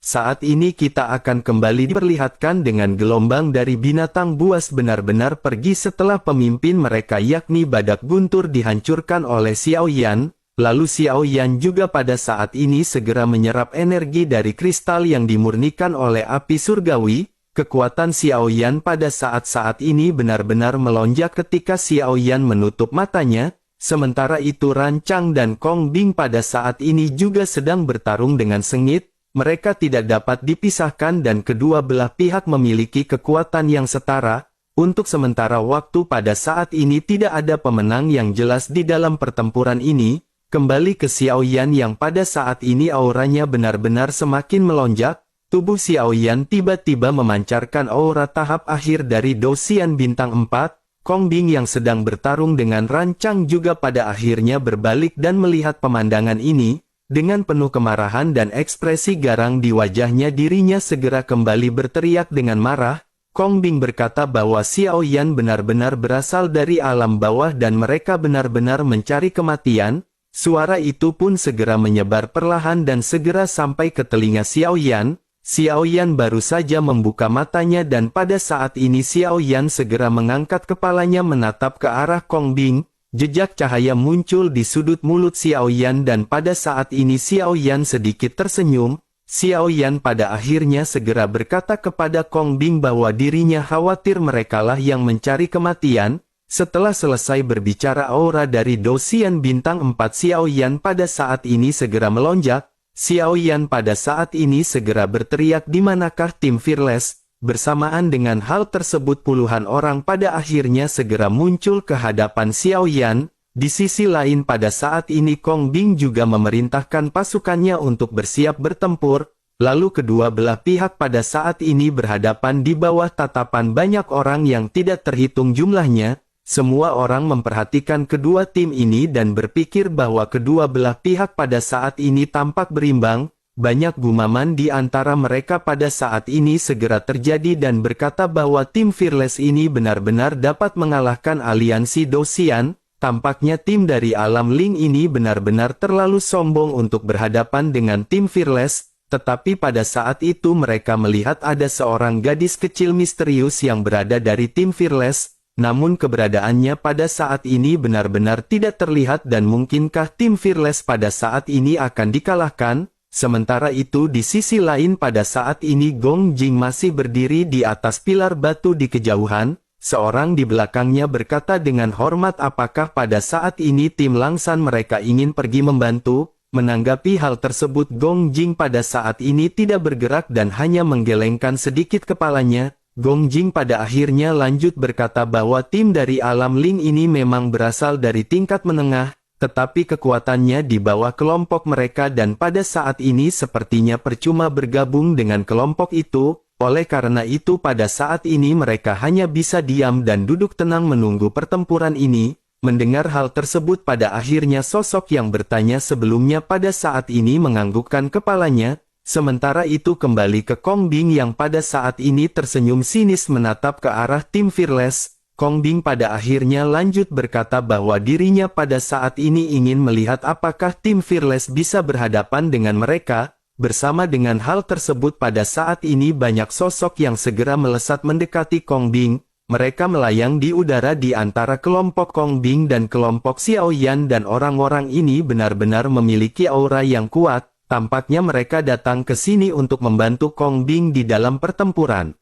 Saat ini kita akan kembali diperlihatkan dengan gelombang dari binatang buas benar-benar pergi setelah pemimpin mereka yakni Badak Guntur dihancurkan oleh Xiao Yan. Lalu Xiao Yan juga pada saat ini segera menyerap energi dari kristal yang dimurnikan oleh api surgawi. Kekuatan Xiao Yan pada saat-saat ini benar-benar melonjak ketika Xiao Yan menutup matanya. Sementara itu Rancang dan Kong Bing pada saat ini juga sedang bertarung dengan sengit. Mereka tidak dapat dipisahkan dan kedua belah pihak memiliki kekuatan yang setara. Untuk sementara waktu pada saat ini tidak ada pemenang yang jelas di dalam pertempuran ini. Kembali ke Xiao Yan yang pada saat ini auranya benar-benar semakin melonjak. Tubuh Xiao Yan tiba-tiba memancarkan aura tahap akhir dari Dosian Bintang 4. Kong Bing yang sedang bertarung dengan Rancang juga pada akhirnya berbalik dan melihat pemandangan ini. Dengan penuh kemarahan dan ekspresi garang di wajahnya dirinya segera kembali berteriak dengan marah. Kong Bing berkata bahwa Xiao Yan benar-benar berasal dari alam bawah dan mereka benar-benar mencari kematian. Suara itu pun segera menyebar perlahan dan segera sampai ke telinga Xiao Yan. Xiao Yan baru saja membuka matanya dan pada saat ini Xiao Yan segera mengangkat kepalanya menatap ke arah Kong Bing. Jejak cahaya muncul di sudut mulut Xiao Yan dan pada saat ini Xiao Yan sedikit tersenyum. Xiao Yan pada akhirnya segera berkata kepada Kong Bing bahwa dirinya khawatir merekalah yang mencari kematian. Setelah selesai berbicara aura dari Dosian Bintang 4 Xiao Yan pada saat ini segera melonjak. Xiao Yan pada saat ini segera berteriak di manakah tim Fearless. Bersamaan dengan hal tersebut puluhan orang pada akhirnya segera muncul ke hadapan Xiao Yan. Di sisi lain pada saat ini Kong Bing juga memerintahkan pasukannya untuk bersiap bertempur. Lalu kedua belah pihak pada saat ini berhadapan di bawah tatapan banyak orang yang tidak terhitung jumlahnya. Semua orang memperhatikan kedua tim ini dan berpikir bahwa kedua belah pihak pada saat ini tampak berimbang. Banyak gumaman di antara mereka pada saat ini segera terjadi dan berkata bahwa tim Fearless ini benar-benar dapat mengalahkan aliansi Dosian. Tampaknya tim dari alam Ling ini benar-benar terlalu sombong untuk berhadapan dengan tim Fearless. Tetapi pada saat itu mereka melihat ada seorang gadis kecil misterius yang berada dari tim Fearless. Namun keberadaannya pada saat ini benar-benar tidak terlihat dan mungkinkah tim Fearless pada saat ini akan dikalahkan? Sementara itu di sisi lain pada saat ini Gong Jing masih berdiri di atas pilar batu di kejauhan. Seorang di belakangnya berkata dengan hormat apakah pada saat ini tim Langsan mereka ingin pergi membantu. Menanggapi hal tersebut Gong Jing pada saat ini tidak bergerak dan hanya menggelengkan sedikit kepalanya. Gong Jing pada akhirnya lanjut berkata bahwa tim dari alam Ling ini memang berasal dari tingkat menengah. Tetapi kekuatannya di bawah kelompok mereka dan pada saat ini sepertinya percuma bergabung dengan kelompok itu. Oleh karena itu pada saat ini mereka hanya bisa diam dan duduk tenang menunggu pertempuran ini. Mendengar hal tersebut pada akhirnya sosok yang bertanya sebelumnya pada saat ini menganggukkan kepalanya. Sementara itu kembali ke Kong Bing yang pada saat ini tersenyum sinis menatap ke arah tim Fearless. Kong Bing pada akhirnya lanjut berkata bahwa dirinya pada saat ini ingin melihat apakah tim Fearless bisa berhadapan dengan mereka. Bersama dengan hal tersebut pada saat ini banyak sosok yang segera melesat mendekati Kong Bing. Mereka melayang di udara di antara kelompok Kong Bing dan kelompok Xiao Yan dan orang-orang ini benar-benar memiliki aura yang kuat. Tampaknya mereka datang ke sini untuk membantu Kong Bing di dalam pertempuran.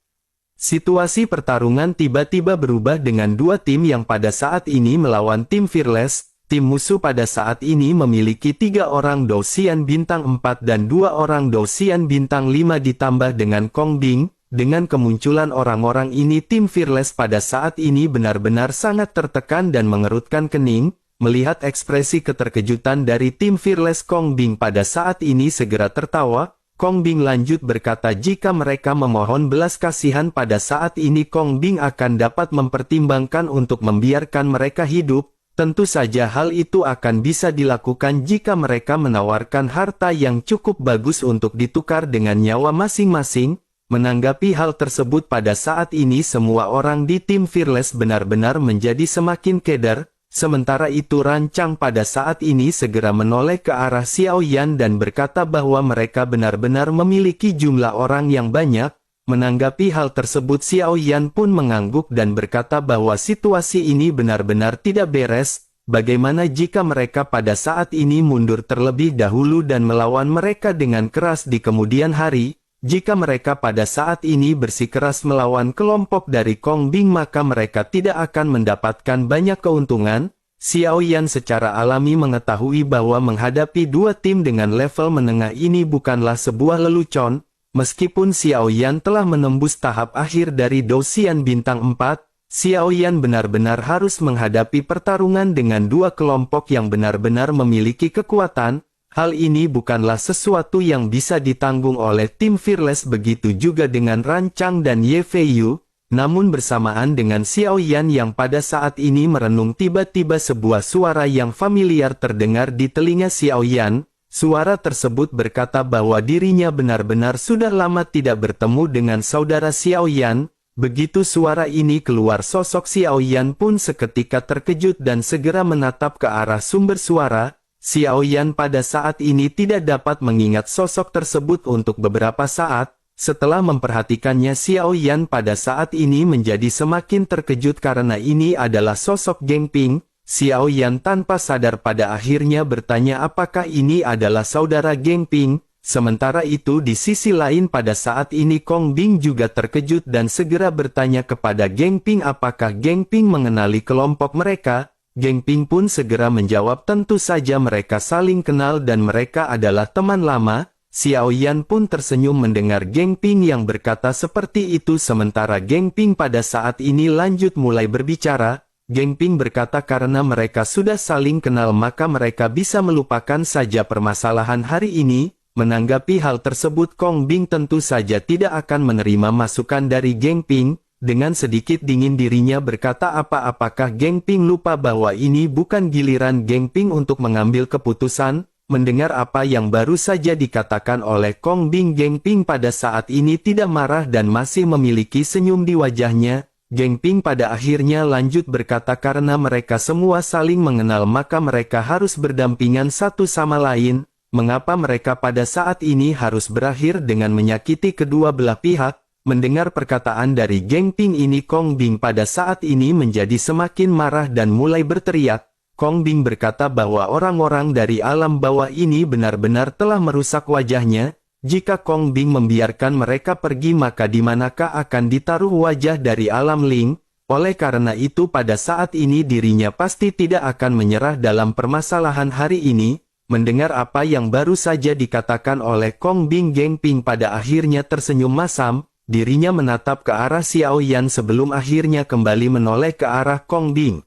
Situasi pertarungan tiba-tiba berubah dengan dua tim yang pada saat ini melawan tim Fearless. Tim musuh pada saat ini memiliki 3 orang Dosian Bintang 4 dan 2 orang Dosian Bintang 5 ditambah dengan Kong Bing. Dengan kemunculan orang-orang ini tim Fearless pada saat ini benar-benar sangat tertekan dan mengerutkan kening. Melihat ekspresi keterkejutan dari tim Fearless Kong Bing pada saat ini segera tertawa. Kong Bing lanjut berkata jika mereka memohon belas kasihan pada saat ini Kong Bing akan dapat mempertimbangkan untuk membiarkan mereka hidup. Tentu saja hal itu akan bisa dilakukan jika mereka menawarkan harta yang cukup bagus untuk ditukar dengan nyawa masing-masing. Menanggapi hal tersebut pada saat ini semua orang di tim Fearless benar-benar menjadi semakin keder. Sementara itu Rancang pada saat ini segera menoleh ke arah Xiao Yan dan berkata bahwa mereka benar-benar memiliki jumlah orang yang banyak. Menanggapi hal tersebut Xiao Yan pun mengangguk dan berkata bahwa situasi ini benar-benar tidak beres. Bagaimana jika mereka pada saat ini mundur terlebih dahulu dan melawan mereka dengan keras di kemudian hari? Jika mereka pada saat ini bersikeras melawan kelompok dari Kong Bing maka mereka tidak akan mendapatkan banyak keuntungan. Xiao Yan secara alami mengetahui bahwa menghadapi dua tim dengan level menengah ini bukanlah sebuah lelucon. Meskipun Xiao Yan telah menembus tahap akhir dari Douxian Bintang 4, Xiao Yan benar-benar harus menghadapi pertarungan dengan dua kelompok yang benar-benar memiliki kekuatan. Hal ini bukanlah sesuatu yang bisa ditanggung oleh tim Fearless, begitu juga dengan Rancang dan Ye Feiyu. Namun bersamaan dengan Xiao Yan yang pada saat ini merenung, tiba-tiba sebuah suara yang familiar terdengar di telinga Xiao Yan. Suara tersebut berkata bahwa dirinya benar-benar sudah lama tidak bertemu dengan saudara Xiao Yan. Begitu suara ini keluar, sosok Xiao Yan pun seketika terkejut dan segera menatap ke arah sumber suara. Xiao Yan pada saat ini tidak dapat mengingat sosok tersebut untuk beberapa saat. Setelah memperhatikannya, Xiao Yan pada saat ini menjadi semakin terkejut karena ini adalah sosok Geng Ping. Xiao Yan tanpa sadar pada akhirnya bertanya apakah ini adalah saudara Geng Ping. Sementara itu di sisi lain pada saat ini Kong Bing juga terkejut dan segera bertanya kepada Geng Ping apakah Geng Ping mengenali kelompok mereka. Geng Ping pun segera menjawab tentu saja mereka saling kenal dan mereka adalah teman lama. Xiao Yan pun tersenyum mendengar Geng Ping yang berkata seperti itu, sementara Geng Ping pada saat ini lanjut mulai berbicara. Geng Ping berkata karena mereka sudah saling kenal maka mereka bisa melupakan saja permasalahan hari ini. Menanggapi hal tersebut Kong Bing tentu saja tidak akan menerima masukan dari Geng Ping. Dengan sedikit dingin dirinya berkata apakah Geng Ping lupa bahwa ini bukan giliran Geng Ping untuk mengambil keputusan? Mendengar apa yang baru saja dikatakan oleh Kong Bing, Geng Ping pada saat ini tidak marah dan masih memiliki senyum di wajahnya. Geng Ping pada akhirnya lanjut berkata karena mereka semua saling mengenal maka mereka harus berdampingan satu sama lain. Mengapa mereka pada saat ini harus berakhir dengan menyakiti kedua belah pihak? Mendengar perkataan dari Geng Ping ini Kong Bing pada saat ini menjadi semakin marah dan mulai berteriak. Kong Bing berkata bahwa orang-orang dari alam bawah ini benar-benar telah merusak wajahnya. Jika Kong Bing membiarkan mereka pergi maka di manakah akan ditaruh wajah dari alam Ling? Oleh karena itu pada saat ini dirinya pasti tidak akan menyerah dalam permasalahan hari ini. Mendengar apa yang baru saja dikatakan oleh Kong Bing, Geng Ping pada akhirnya tersenyum masam. Dirinya menatap ke arah Xiao Yan sebelum akhirnya kembali menoleh ke arah Kong Bing.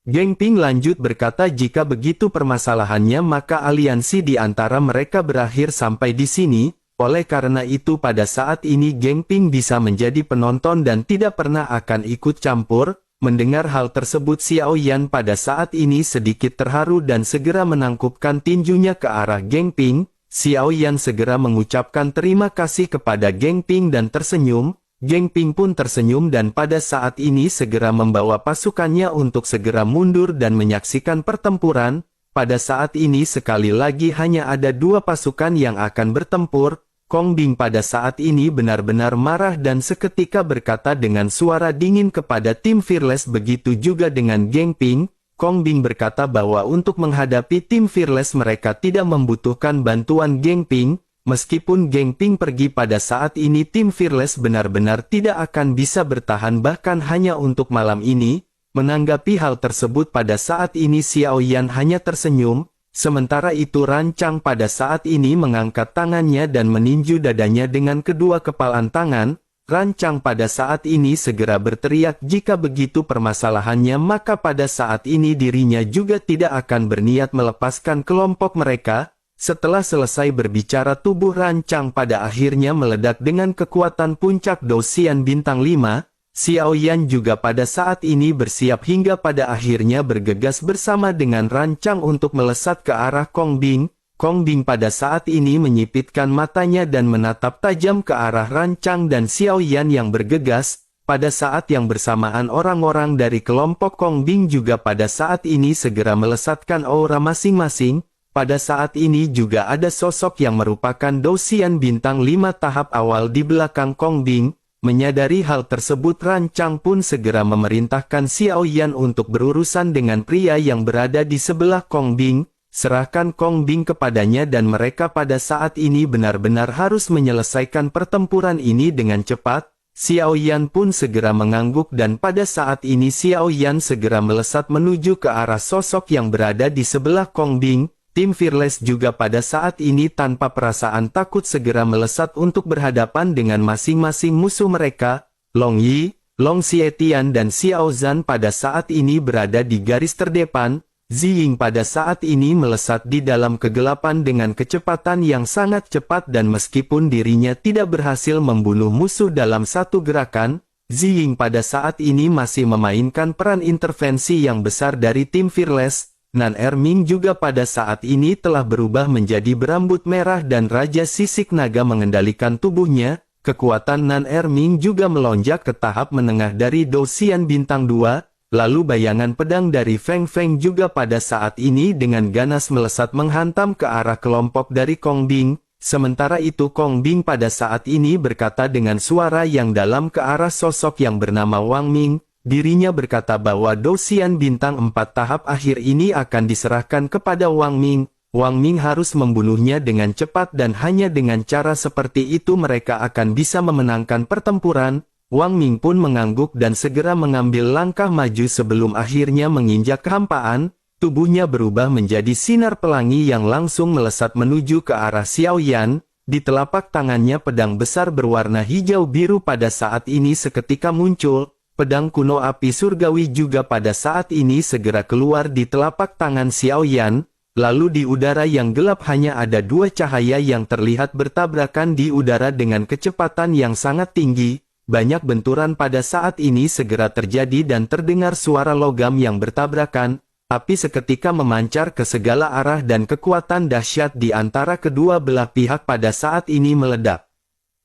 Geng Ping lanjut berkata jika begitu permasalahannya maka aliansi di antara mereka berakhir sampai di sini. Oleh karena itu pada saat ini Geng Ping bisa menjadi penonton dan tidak pernah akan ikut campur. Mendengar hal tersebut Xiao Yan pada saat ini sedikit terharu dan segera menangkupkan tinjunya ke arah Geng Ping. Xiao Yan segera mengucapkan terima kasih kepada Geng Ping dan tersenyum. Geng Ping pun tersenyum dan pada saat ini segera membawa pasukannya untuk segera mundur dan menyaksikan pertempuran. Pada saat ini sekali lagi hanya ada dua pasukan yang akan bertempur. Kong Bing pada saat ini benar-benar marah dan seketika berkata dengan suara dingin kepada tim Fearless, begitu juga dengan Geng Ping. Kong Bing berkata bahwa untuk menghadapi tim Fearless mereka tidak membutuhkan bantuan Geng Ping. Meskipun Geng Ping pergi pada saat ini tim Fearless benar-benar tidak akan bisa bertahan bahkan hanya untuk malam ini. Menanggapi hal tersebut pada saat ini Xiao Yan hanya tersenyum. Sementara itu Rancang pada saat ini mengangkat tangannya dan meninju dadanya dengan kedua kepalan tangan. Rancang pada saat ini segera berteriak jika begitu permasalahannya maka pada saat ini dirinya juga tidak akan berniat melepaskan kelompok mereka. Setelah selesai berbicara tubuh Rancang pada akhirnya meledak dengan kekuatan puncak Douxian Bintang 5. Xiao Yan juga pada saat ini bersiap hingga pada akhirnya bergegas bersama dengan Rancang untuk melesat ke arah Kong Bing. Kong Bing pada saat ini menyipitkan matanya dan menatap tajam ke arah Rancang dan Xiao Yan yang bergegas. Pada saat yang bersamaan orang-orang dari kelompok Kong Bing juga pada saat ini segera melesatkan aura masing-masing. Pada saat ini juga ada sosok yang merupakan Dou Xian bintang 5 tahap awal di belakang Kong Bing. Menyadari hal tersebut, Rancang pun segera memerintahkan Xiao Yan untuk berurusan dengan pria yang berada di sebelah Kong Bing. Serahkan Kong Bing kepadanya dan mereka pada saat ini benar-benar harus menyelesaikan pertempuran ini dengan cepat. Xiao Yan pun segera mengangguk dan pada saat ini Xiao Yan segera melesat menuju ke arah sosok yang berada di sebelah Kong Bing. Tim Fearless juga pada saat ini tanpa perasaan takut segera melesat untuk berhadapan dengan masing-masing musuh mereka. Long Yi, Long Xietian dan Xiao Zhan pada saat ini berada di garis terdepan. Ziying pada saat ini melesat di dalam kegelapan dengan kecepatan yang sangat cepat dan meskipun dirinya tidak berhasil membunuh musuh dalam satu gerakan, Ziying pada saat ini masih memainkan peran intervensi yang besar dari tim Fearless. Nan Erming juga pada saat ini telah berubah menjadi berambut merah dan Raja Sisik Naga mengendalikan tubuhnya. Kekuatan Nan Erming juga melonjak ke tahap menengah dari Dou Xian bintang 2. Lalu bayangan pedang dari Feng Feng juga pada saat ini dengan ganas melesat menghantam ke arah kelompok dari Kong Bing. Sementara itu Kong Bing pada saat ini berkata dengan suara yang dalam ke arah sosok yang bernama Wang Ming. Dirinya berkata bahwa Dou Xian bintang 4 tahap akhir ini akan diserahkan kepada Wang Ming. Wang Ming harus membunuhnya dengan cepat dan hanya dengan cara seperti itu mereka akan bisa memenangkan pertempuran. Wang Ming pun mengangguk dan segera mengambil langkah maju sebelum akhirnya menginjak kehampaan. Tubuhnya berubah menjadi sinar pelangi yang langsung melesat menuju ke arah Xiao Yan. Di telapak tangannya pedang besar berwarna hijau biru pada saat ini seketika muncul. Pedang kuno api surgawi juga pada saat ini segera keluar di telapak tangan Xiao Yan. Lalu di udara yang gelap hanya ada 2 cahaya yang terlihat bertabrakan di udara dengan kecepatan yang sangat tinggi. Banyak benturan pada saat ini segera terjadi dan terdengar suara logam yang bertabrakan. Api seketika memancar ke segala arah dan kekuatan dahsyat di antara kedua belah pihak pada saat ini meledak.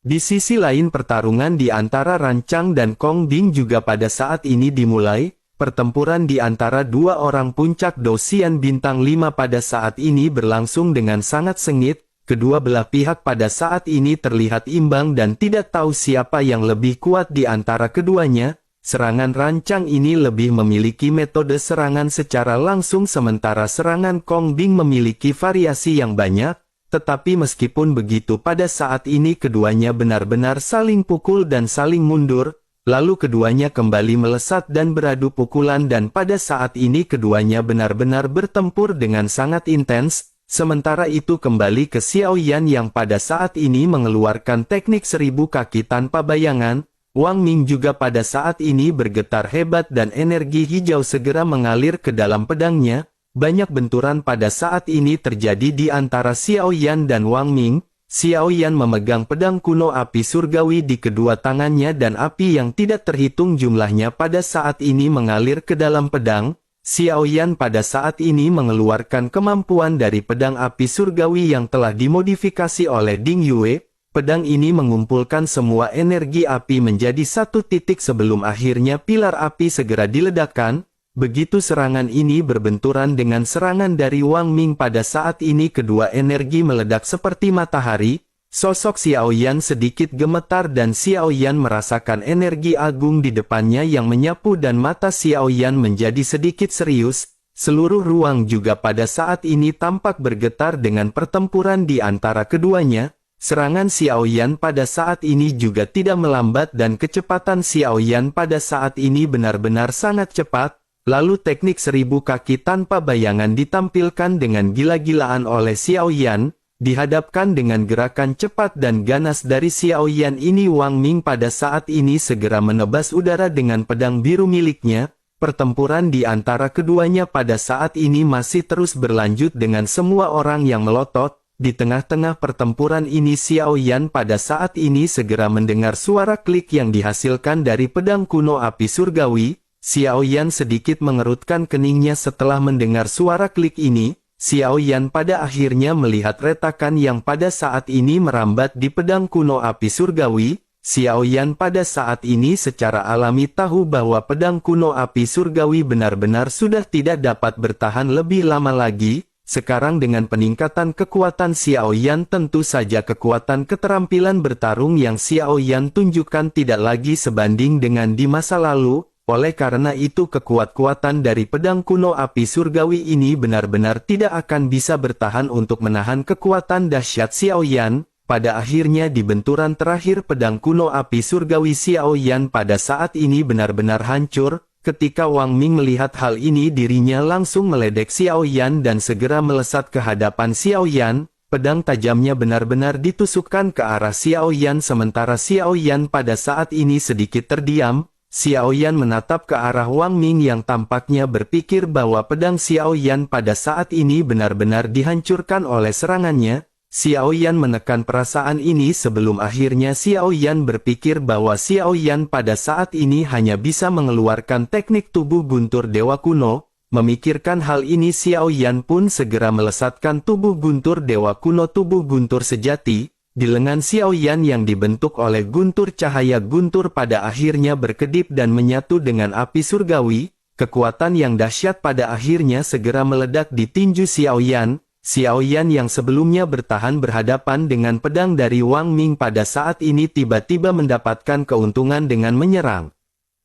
Di sisi lain pertarungan di antara Rancang dan Kong Bing juga pada saat ini dimulai. Pertempuran di antara 2 orang puncak Dou Xian bintang 5 pada saat ini berlangsung dengan sangat sengit. Kedua belah pihak pada saat ini terlihat imbang dan tidak tahu siapa yang lebih kuat di antara keduanya. Serangan Rancang ini lebih memiliki metode serangan secara langsung sementara serangan Kong Bing memiliki variasi yang banyak. Tetapi meskipun begitu pada saat ini keduanya benar-benar saling pukul dan saling mundur. Lalu keduanya kembali melesat dan beradu pukulan dan pada saat ini keduanya benar-benar bertempur dengan sangat intens. Sementara itu kembali ke Xiao Yan yang pada saat ini mengeluarkan teknik 1000 kaki tanpa bayangan. Wang Ming juga pada saat ini bergetar hebat dan energi hijau segera mengalir ke dalam pedangnya. Banyak benturan pada saat ini terjadi di antara Xiao Yan dan Wang Ming. Xiao Yan memegang pedang kuno api surgawi di kedua tangannya dan api yang tidak terhitung jumlahnya pada saat ini mengalir ke dalam pedang. Xiao Yan pada saat ini mengeluarkan kemampuan dari pedang api surgawi yang telah dimodifikasi oleh Ding Yue. Pedang ini mengumpulkan semua energi api menjadi satu titik sebelum akhirnya pilar api segera diledakkan. Begitu serangan ini berbenturan dengan serangan dari Wang Ming pada saat ini kedua energi meledak seperti matahari. Sosok Xiao Yan sedikit gemetar dan Xiao Yan merasakan energi agung di depannya yang menyapu dan mata Xiao Yan menjadi sedikit serius. Seluruh ruang juga pada saat ini tampak bergetar dengan pertempuran di antara keduanya. Serangan Xiao Yan pada saat ini juga tidak melambat dan kecepatan Xiao Yan pada saat ini benar-benar sangat cepat. Lalu teknik 1000 kaki tanpa bayangan ditampilkan dengan gila-gilaan oleh Xiao Yan. Dihadapkan dengan gerakan cepat dan ganas dari Xiao Yan ini Wang Ming pada saat ini segera menebas udara dengan pedang biru miliknya. Pertempuran di antara keduanya pada saat ini masih terus berlanjut dengan semua orang yang melotot. Di tengah-tengah pertempuran ini Xiao Yan pada saat ini segera mendengar suara klik yang dihasilkan dari pedang kuno api surgawi. Xiao Yan sedikit mengerutkan keningnya setelah mendengar suara klik ini. Xiao Yan pada akhirnya melihat retakan yang pada saat ini merambat di pedang kuno api surgawi. Xiao Yan pada saat ini secara alami tahu bahwa pedang kuno api surgawi benar-benar sudah tidak dapat bertahan lebih lama lagi. Sekarang dengan peningkatan kekuatan Xiao Yan, tentu saja kekuatan keterampilan bertarung yang Xiao Yan tunjukkan tidak lagi sebanding dengan di masa lalu. Oleh karena itu kekuatan dari pedang kuno api surgawi ini benar-benar tidak akan bisa bertahan untuk menahan kekuatan dahsyat Xiao Yan. Pada akhirnya di benturan terakhir pedang kuno api surgawi Xiao Yan pada saat ini benar-benar hancur. Ketika Wang Ming melihat hal ini, dirinya langsung meledek Xiao Yan dan segera melesat ke hadapan Xiao Yan. Pedang tajamnya benar-benar ditusukkan ke arah Xiao Yan sementara Xiao Yan pada saat ini sedikit terdiam. Xiao Yan menatap ke arah Wang Ming yang tampaknya berpikir bahwa pedang Xiao Yan pada saat ini benar-benar dihancurkan oleh serangannya. Xiao Yan menekan perasaan ini sebelum akhirnya Xiao Yan berpikir bahwa Xiao Yan pada saat ini hanya bisa mengeluarkan teknik tubuh guntur dewa kuno. Memikirkan hal ini Xiao Yan pun segera melesatkan tubuh guntur dewa kuno, tubuh guntur sejati. Di lengan Xiao Yan yang dibentuk oleh guntur cahaya guntur pada akhirnya berkedip dan menyatu dengan api surgawi. Kekuatan yang dahsyat pada akhirnya segera meledak di tinju Xiao Yan. Xiao Yan yang sebelumnya bertahan berhadapan dengan pedang dari Wang Ming pada saat ini tiba-tiba mendapatkan keuntungan dengan menyerang.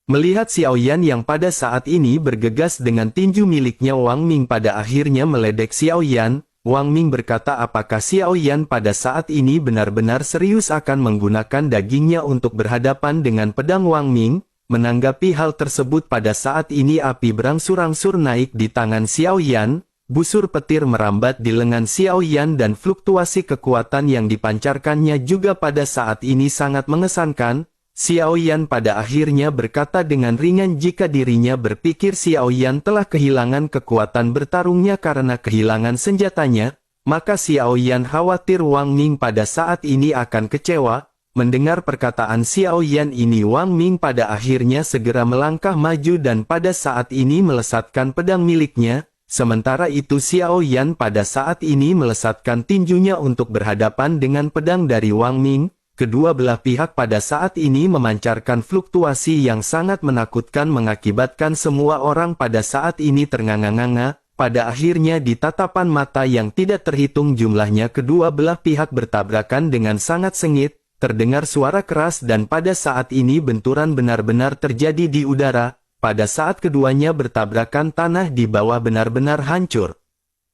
Melihat Xiao Yan yang pada saat ini bergegas dengan tinju miliknya, Wang Ming pada akhirnya meledek Xiao Yan. Wang Ming berkata apakah Xiao Yan pada saat ini benar-benar serius akan menggunakan dagingnya untuk berhadapan dengan pedang Wang Ming. Menanggapi hal tersebut pada saat ini api berangsur-angsur naik di tangan Xiao Yan. Busur petir merambat di lengan Xiao Yan dan fluktuasi kekuatan yang dipancarkannya juga pada saat ini sangat mengesankan. Xiao Yan pada akhirnya berkata dengan ringan jika dirinya berpikir Xiao Yan telah kehilangan kekuatan bertarungnya karena kehilangan senjatanya, maka Xiao Yan khawatir Wang Ming pada saat ini akan kecewa. Mendengar perkataan Xiao Yan ini, Wang Ming pada akhirnya segera melangkah maju dan pada saat ini melesatkan pedang miliknya. Sementara itu Xiao Yan pada saat ini melesatkan tinjunya untuk berhadapan dengan pedang dari Wang Ming. Kedua belah pihak pada saat ini memancarkan fluktuasi yang sangat menakutkan mengakibatkan semua orang pada saat ini ternganga-nganga. Pada akhirnya di tatapan mata yang tidak terhitung jumlahnya kedua belah pihak bertabrakan dengan sangat sengit. Terdengar suara keras dan pada saat ini benturan benar-benar terjadi di udara. Pada saat keduanya bertabrakan tanah di bawah benar-benar hancur.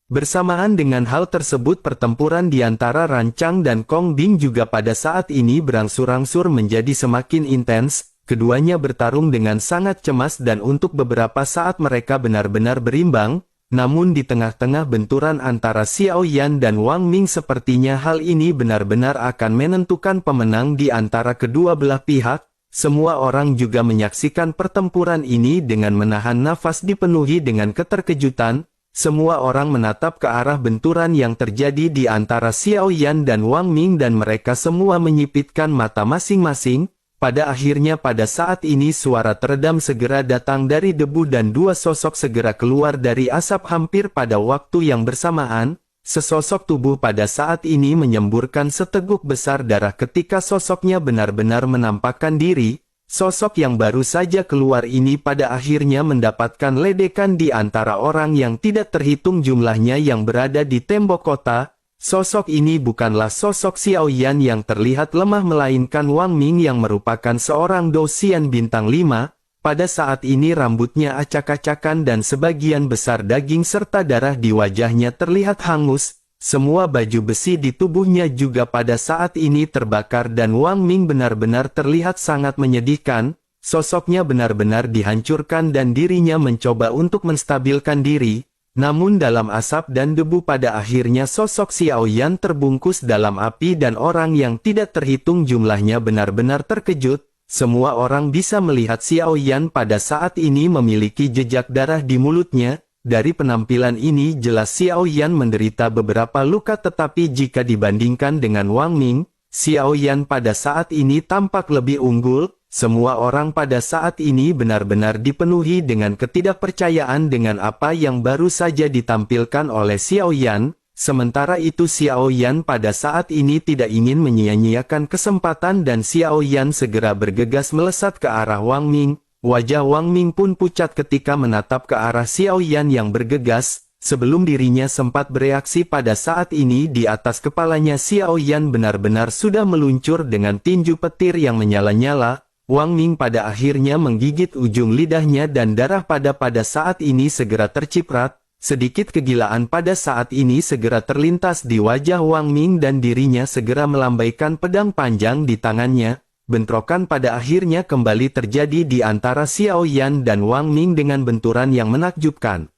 Bersamaan dengan hal tersebut pertempuran di antara Rancang dan Kong Bing juga pada saat ini berangsur-angsur menjadi semakin intens. Keduanya bertarung dengan sangat cemas dan untuk beberapa saat mereka benar-benar berimbang. Namun di tengah-tengah benturan antara Xiao Yan dan Wang Ming sepertinya hal ini benar-benar akan menentukan pemenang di antara kedua belah pihak. Semua orang juga menyaksikan pertempuran ini dengan menahan nafas dipenuhi dengan keterkejutan. Semua orang menatap ke arah benturan yang terjadi di antara Xiao Yan dan Wang Ming dan mereka semua menyipitkan mata masing-masing. Pada akhirnya pada saat ini suara teredam segera datang dari debu dan dua sosok segera keluar dari asap hampir pada waktu yang bersamaan. Sesosok tubuh pada saat ini menyemburkan seteguk besar darah ketika sosoknya benar-benar menampakkan diri. Sosok yang baru saja keluar ini pada akhirnya mendapatkan ledekan di antara orang yang tidak terhitung jumlahnya yang berada di tembok kota. Sosok ini bukanlah sosok Xiao Yan yang terlihat lemah melainkan Wang Ming yang merupakan seorang dosian bintang 5. Pada saat ini rambutnya acak-acakan dan sebagian besar daging serta darah di wajahnya terlihat hangus. Semua baju besi di tubuhnya juga pada saat ini terbakar dan Wang Ming benar-benar terlihat sangat menyedihkan. Sosoknya benar-benar dihancurkan dan dirinya mencoba untuk menstabilkan diri. Namun dalam asap dan debu pada akhirnya sosok Xiao Yan terbungkus dalam api dan orang yang tidak terhitung jumlahnya benar-benar terkejut. Semua orang bisa melihat Xiao Yan pada saat ini memiliki jejak darah di mulutnya. Dari penampilan ini jelas Xiao Yan menderita beberapa luka tetapi jika dibandingkan dengan Wang Ming, Xiao Yan pada saat ini tampak lebih unggul. Semua orang pada saat ini benar-benar dipenuhi dengan ketidakpercayaan dengan apa yang baru saja ditampilkan oleh Xiao Yan. Sementara itu Xiao Yan pada saat ini tidak ingin menyia-nyiakan kesempatan dan Xiao Yan segera bergegas melesat ke arah Wang Ming. Wajah Wang Ming pun pucat ketika menatap ke arah Xiao Yan yang bergegas. Sebelum dirinya sempat bereaksi pada saat ini di atas kepalanya Xiao Yan benar-benar sudah meluncur dengan tinju petir yang menyala-nyala. Wang Ming pada akhirnya menggigit ujung lidahnya dan darah pada saat ini segera terciprat. Sedikit kegilaan pada saat ini segera terlintas di wajah Wang Ming dan dirinya segera melambaikan pedang panjang di tangannya. Bentrokan pada akhirnya kembali terjadi di antara Xiao Yan dan Wang Ming dengan benturan yang menakjubkan.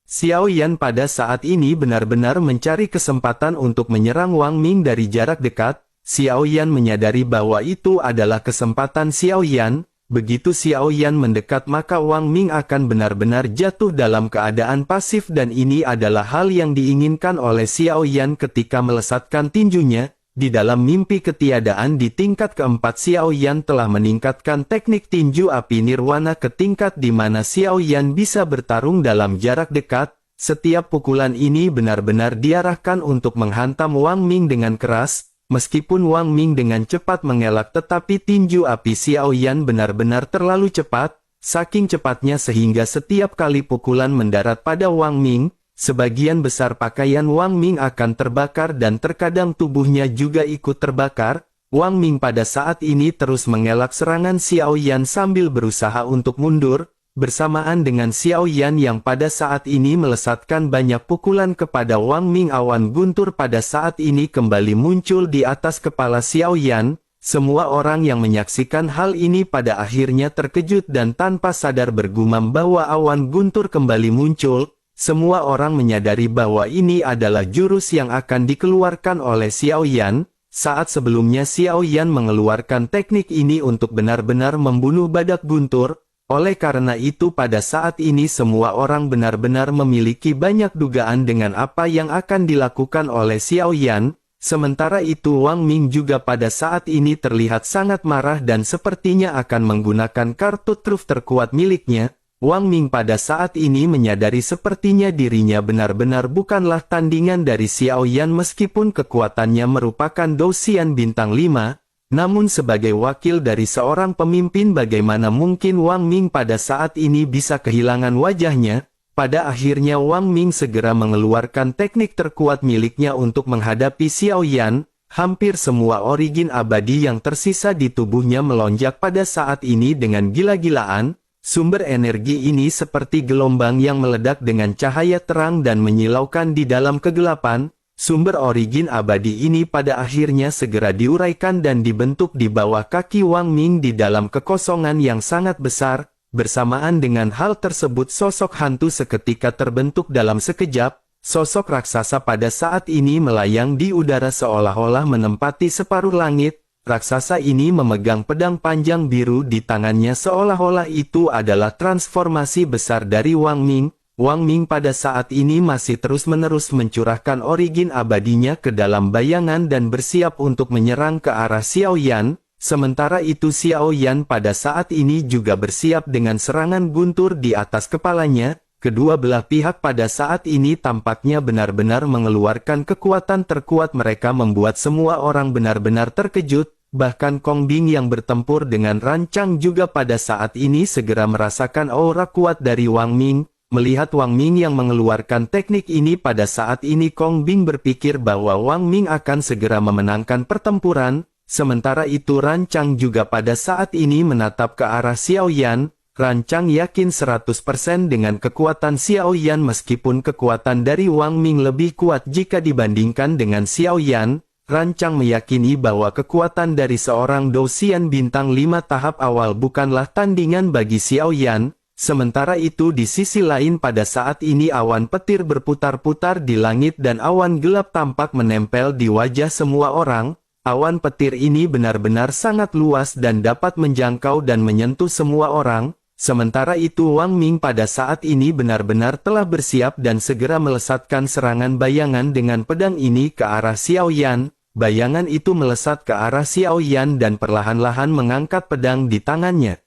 Xiao Yan pada saat ini benar-benar mencari kesempatan untuk menyerang Wang Ming dari jarak dekat. Xiao Yan menyadari bahwa itu adalah kesempatan Xiao Yan. Begitu Xiao Yan mendekat maka Wang Ming akan benar-benar jatuh dalam keadaan pasif dan ini adalah hal yang diinginkan oleh Xiao Yan ketika melesatkan tinjunya. Di dalam mimpi ketiadaan di tingkat keempat Xiao Yan telah meningkatkan teknik tinju api nirwana ke tingkat di mana Xiao Yan bisa bertarung dalam jarak dekat. Setiap pukulan ini benar-benar diarahkan untuk menghantam Wang Ming dengan keras. Meskipun Wang Ming dengan cepat mengelak tetapi tinju api Xiao Yan benar-benar terlalu cepat, saking cepatnya sehingga setiap kali pukulan mendarat pada Wang Ming, sebagian besar pakaian Wang Ming akan terbakar dan terkadang tubuhnya juga ikut terbakar. Wang Ming pada saat ini terus mengelak serangan Xiao Yan sambil berusaha untuk mundur, bersamaan dengan Xiao Yan yang pada saat ini melesatkan banyak pukulan kepada Wang Ming. Awan guntur pada saat ini kembali muncul di atas kepala Xiao Yan. Semua orang yang menyaksikan hal ini pada akhirnya terkejut dan tanpa sadar bergumam bahwa awan guntur kembali muncul. Semua orang menyadari bahwa ini adalah jurus yang akan dikeluarkan oleh Xiao Yan. Saat sebelumnya Xiao Yan mengeluarkan teknik ini untuk benar-benar membunuh badak guntur. Oleh karena itu pada saat ini semua orang benar-benar memiliki banyak dugaan dengan apa yang akan dilakukan oleh Xiao Yan. Sementara itu Wang Ming juga pada saat ini terlihat sangat marah dan sepertinya akan menggunakan kartu truf terkuat miliknya. Wang Ming pada saat ini menyadari sepertinya dirinya benar-benar bukanlah tandingan dari Xiao Yan meskipun kekuatannya merupakan Douxian bintang 5. Namun sebagai wakil dari seorang pemimpin bagaimana mungkin Wang Ming pada saat ini bisa kehilangan wajahnya? Pada akhirnya Wang Ming segera mengeluarkan teknik terkuat miliknya untuk menghadapi Xiao Yan. Hampir semua origin abadi yang tersisa di tubuhnya melonjak pada saat ini dengan gila-gilaan. Sumber energi ini seperti gelombang yang meledak dengan cahaya terang dan menyilaukan di dalam kegelapan. Sumber origin abadi ini pada akhirnya segera diuraikan dan dibentuk di bawah kaki Wang Ming di dalam kekosongan yang sangat besar. Bersamaan dengan hal tersebut sosok hantu seketika terbentuk dalam sekejap. Sosok raksasa pada saat ini melayang di udara seolah-olah menempati separuh langit. Raksasa ini memegang pedang panjang biru di tangannya seolah-olah itu adalah transformasi besar dari Wang Ming. Wang Ming pada saat ini masih terus-menerus mencurahkan origin abadinya ke dalam bayangan dan bersiap untuk menyerang ke arah Xiao Yan. Sementara itu Xiao Yan pada saat ini juga bersiap dengan serangan guntur di atas kepalanya. Kedua belah pihak pada saat ini tampaknya benar-benar mengeluarkan kekuatan terkuat mereka membuat semua orang benar-benar terkejut. Bahkan Kong Bing yang bertempur dengan rancang juga pada saat ini segera merasakan aura kuat dari Wang Ming. Melihat Wang Ming yang mengeluarkan teknik ini pada saat ini Kong Bing berpikir bahwa Wang Ming akan segera memenangkan pertempuran. Sementara itu Rancang juga pada saat ini menatap ke arah Xiao Yan. Rancang yakin 100% dengan kekuatan Xiao Yan meskipun kekuatan dari Wang Ming lebih kuat jika dibandingkan dengan Xiao Yan. Rancang meyakini bahwa kekuatan dari seorang Douxian bintang 5 tahap awal bukanlah tandingan bagi Xiao Yan. Sementara itu di sisi lain pada saat ini awan petir berputar-putar di langit dan awan gelap tampak menempel di wajah semua orang. Awan petir ini benar-benar sangat luas dan dapat menjangkau dan menyentuh semua orang. Sementara itu Wang Ming pada saat ini benar-benar telah bersiap dan segera melesatkan serangan bayangan dengan pedang ini ke arah Xiao Yan. Bayangan itu melesat ke arah Xiao Yan dan perlahan-lahan mengangkat pedang di tangannya.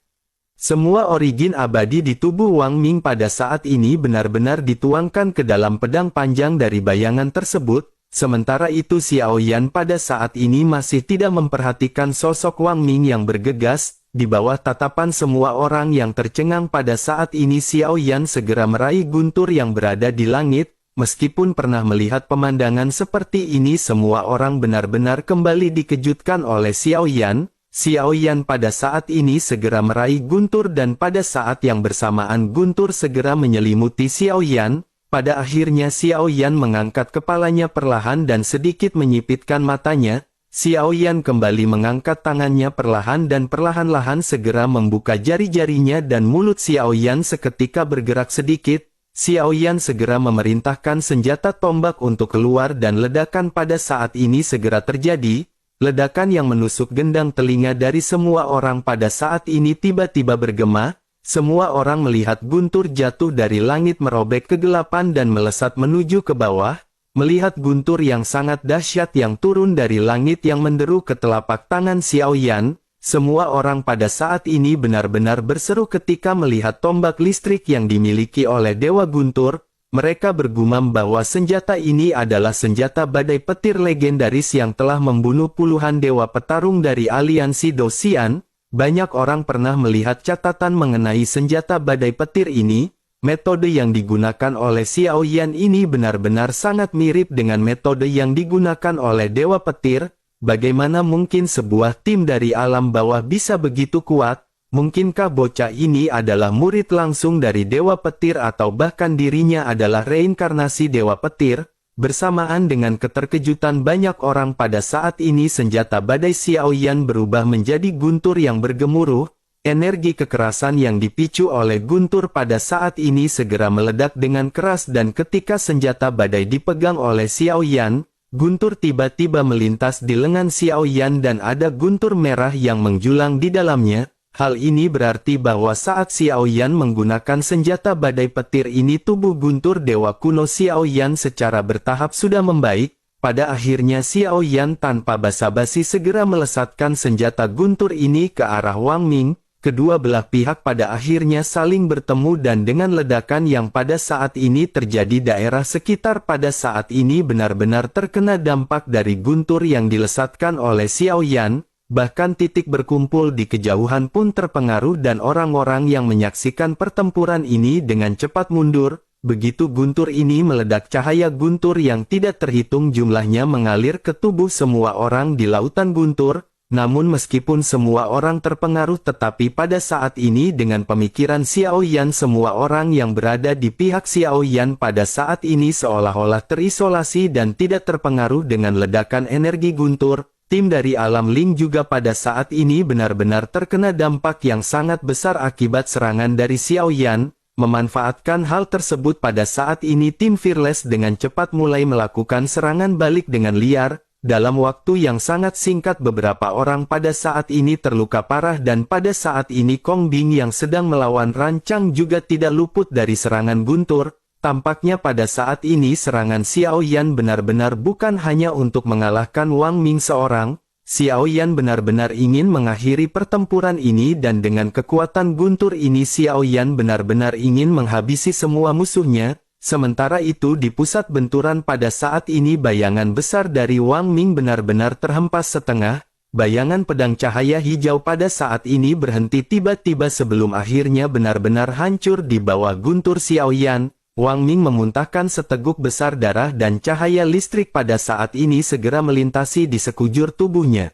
Semua origin abadi di tubuh Wang Ming pada saat ini benar-benar dituangkan ke dalam pedang panjang dari bayangan tersebut, sementara itu Xiao Yan pada saat ini masih tidak memperhatikan sosok Wang Ming yang bergegas, di bawah tatapan semua orang yang tercengang pada saat ini Xiao Yan segera meraih guntur yang berada di langit, meskipun pernah melihat pemandangan seperti ini semua orang benar-benar kembali dikejutkan oleh Xiao Yan. Xiao Yan pada saat ini segera meraih guntur dan pada saat yang bersamaan guntur segera menyelimuti Xiao Yan. Pada akhirnya Xiao Yan mengangkat kepalanya perlahan dan sedikit menyipitkan matanya. Xiao Yan kembali mengangkat tangannya perlahan dan perlahan-lahan segera membuka jari-jarinya dan mulut Xiao Yan seketika bergerak sedikit. Xiao Yan segera memerintahkan senjata tombak untuk keluar dan ledakan pada saat ini segera terjadi. Ledakan yang menusuk gendang telinga dari semua orang pada saat ini tiba-tiba bergema, semua orang melihat guntur jatuh dari langit merobek kegelapan dan melesat menuju ke bawah, melihat guntur yang sangat dahsyat yang turun dari langit yang menderu ke telapak tangan Xiao Yan, semua orang pada saat ini benar-benar berseru ketika melihat tombak listrik yang dimiliki oleh Dewa Guntur. Mereka bergumam bahwa senjata ini adalah senjata badai petir legendaris yang telah membunuh puluhan dewa petarung dari aliansi Dosian. Banyak orang pernah melihat catatan mengenai senjata badai petir ini. Metode yang digunakan oleh Xiao Yan ini benar-benar sangat mirip dengan metode yang digunakan oleh dewa petir. Bagaimana mungkin sebuah tim dari alam bawah bisa begitu kuat? Mungkinkah bocah ini adalah murid langsung dari Dewa Petir atau bahkan dirinya adalah reinkarnasi Dewa Petir? Bersamaan dengan keterkejutan banyak orang pada saat ini senjata badai Xiao Yan berubah menjadi guntur yang bergemuruh. Energi kekerasan yang dipicu oleh guntur pada saat ini segera meledak dengan keras dan ketika senjata badai dipegang oleh Xiao Yan, guntur tiba-tiba melintas di lengan Xiao Yan dan ada guntur merah yang menjulang di dalamnya. Hal ini berarti bahwa saat Xiao Yan menggunakan senjata badai petir ini tubuh guntur dewa kuno Xiao Yan secara bertahap sudah membaik. Pada akhirnya Xiao Yan tanpa basa-basi segera melesatkan senjata guntur ini ke arah Wang Ming. Kedua belah pihak pada akhirnya saling bertemu dan dengan ledakan yang pada saat ini terjadi daerah sekitar pada saat ini benar-benar terkena dampak dari guntur yang dilesatkan oleh Xiao Yan. Bahkan titik berkumpul di kejauhan pun terpengaruh dan orang-orang yang menyaksikan pertempuran ini dengan cepat mundur. Begitu guntur ini meledak cahaya guntur yang tidak terhitung jumlahnya mengalir ke tubuh semua orang di lautan guntur. Namun meskipun semua orang terpengaruh tetapi pada saat ini dengan pemikiran Xiao Yan semua orang yang berada di pihak Xiao Yan pada saat ini seolah-olah terisolasi dan tidak terpengaruh dengan ledakan energi guntur. Tim dari alam Ling juga pada saat ini benar-benar terkena dampak yang sangat besar akibat serangan dari Xiao Yan. Memanfaatkan hal tersebut pada saat ini tim Fearless dengan cepat mulai melakukan serangan balik dengan liar. Dalam waktu yang sangat singkat beberapa orang pada saat ini terluka parah dan pada saat ini Kong Bing yang sedang melawan Rancang juga tidak luput dari serangan guntur. Tampaknya pada saat ini serangan Xiao Yan benar-benar bukan hanya untuk mengalahkan Wang Ming seorang. Xiao Yan benar-benar ingin mengakhiri pertempuran ini dan dengan kekuatan guntur ini Xiao Yan benar-benar ingin menghabisi semua musuhnya. Sementara itu di pusat benturan pada saat ini bayangan besar dari Wang Ming benar-benar terhempas setengah. Bayangan pedang cahaya hijau pada saat ini berhenti tiba-tiba sebelum akhirnya benar-benar hancur di bawah guntur Xiao Yan. Wang Ming memuntahkan seteguk besar darah dan cahaya listrik pada saat ini segera melintasi di sekujur tubuhnya.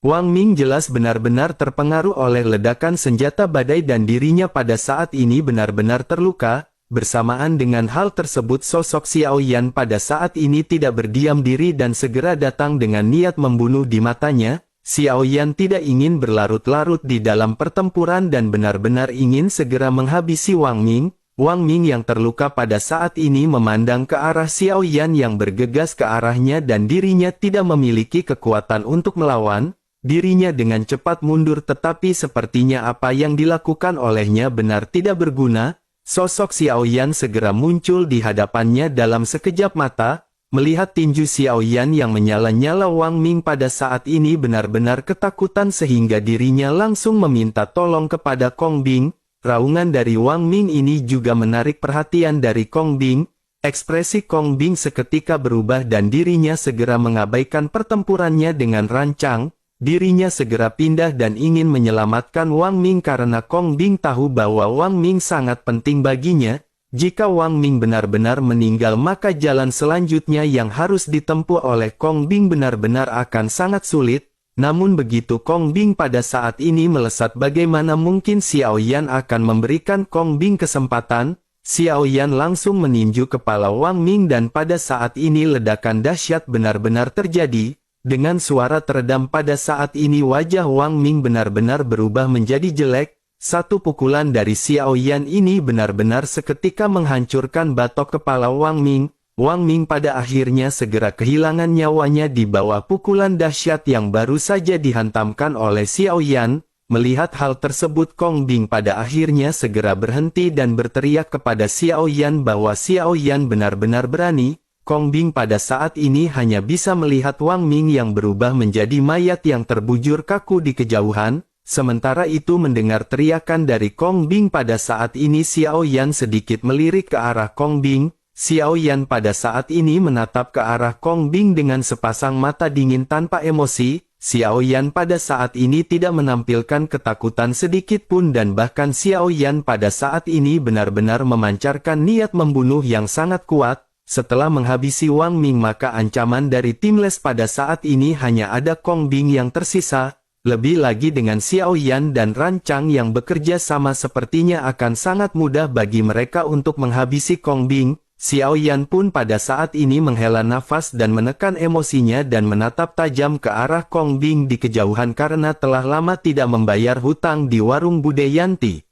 Wang Ming jelas benar-benar terpengaruh oleh ledakan senjata badai dan dirinya pada saat ini benar-benar terluka. Bersamaan dengan hal tersebut sosok Xiao Yan pada saat ini tidak berdiam diri dan segera datang dengan niat membunuh di matanya. Xiao Yan tidak ingin berlarut-larut di dalam pertempuran dan benar-benar ingin segera menghabisi Wang Ming. Wang Ming yang terluka pada saat ini memandang ke arah Xiao Yan yang bergegas ke arahnya dan dirinya tidak memiliki kekuatan untuk melawan. Dirinya dengan cepat mundur tetapi sepertinya apa yang dilakukan olehnya benar tidak berguna. Sosok Xiao Yan segera muncul di hadapannya dalam sekejap mata. Melihat tinju Xiao Yan yang menyala-nyala, Wang Ming pada saat ini benar-benar ketakutan sehingga dirinya langsung meminta tolong kepada Kong Bing. Raungan dari Wang Ming ini juga menarik perhatian dari Kong Bing. Ekspresi Kong Bing seketika berubah dan dirinya segera mengabaikan pertempurannya dengan rancang. Dirinya segera pindah dan ingin menyelamatkan Wang Ming karena Kong Bing tahu bahwa Wang Ming sangat penting baginya. Jika Wang Ming benar-benar meninggal, maka jalan selanjutnya yang harus ditempuh oleh Kong Bing benar-benar akan sangat sulit. Namun begitu Kong Bing pada saat ini melesat, bagaimana mungkin Xiao Yan akan memberikan Kong Bing kesempatan? Xiao Yan langsung meninju kepala Wang Ming dan pada saat ini ledakan dahsyat benar-benar terjadi. Dengan suara teredam pada saat ini wajah Wang Ming benar-benar berubah menjadi jelek. Satu pukulan dari Xiao Yan ini benar-benar seketika menghancurkan batok kepala Wang Ming. Wang Ming pada akhirnya segera kehilangan nyawanya di bawah pukulan dahsyat yang baru saja dihantamkan oleh Xiao Yan. Melihat hal tersebut, Kong Bing pada akhirnya segera berhenti dan berteriak kepada Xiao Yan bahwa Xiao Yan benar-benar berani. Kong Bing pada saat ini hanya bisa melihat Wang Ming yang berubah menjadi mayat yang terbujur kaku di kejauhan. Sementara itu mendengar teriakan dari Kong Bing pada saat ini Xiao Yan sedikit melirik ke arah Kong Bing. Xiao Yan pada saat ini menatap ke arah Kong Bing dengan sepasang mata dingin tanpa emosi. Xiao Yan pada saat ini tidak menampilkan ketakutan sedikit pun dan bahkan Xiao Yan pada saat ini benar-benar memancarkan niat membunuh yang sangat kuat. Setelah menghabisi Wang Ming, maka ancaman dari tim Les pada saat ini hanya ada Kong Bing yang tersisa. Lebih lagi dengan Xiao Yan dan rancang yang bekerja sama, sepertinya akan sangat mudah bagi mereka untuk menghabisi Kong Bing. Xiao Yan pun pada saat ini menghela nafas dan menekan emosinya dan menatap tajam ke arah Kong Bing di kejauhan karena telah lama tidak membayar hutang di warung Bude Yanti.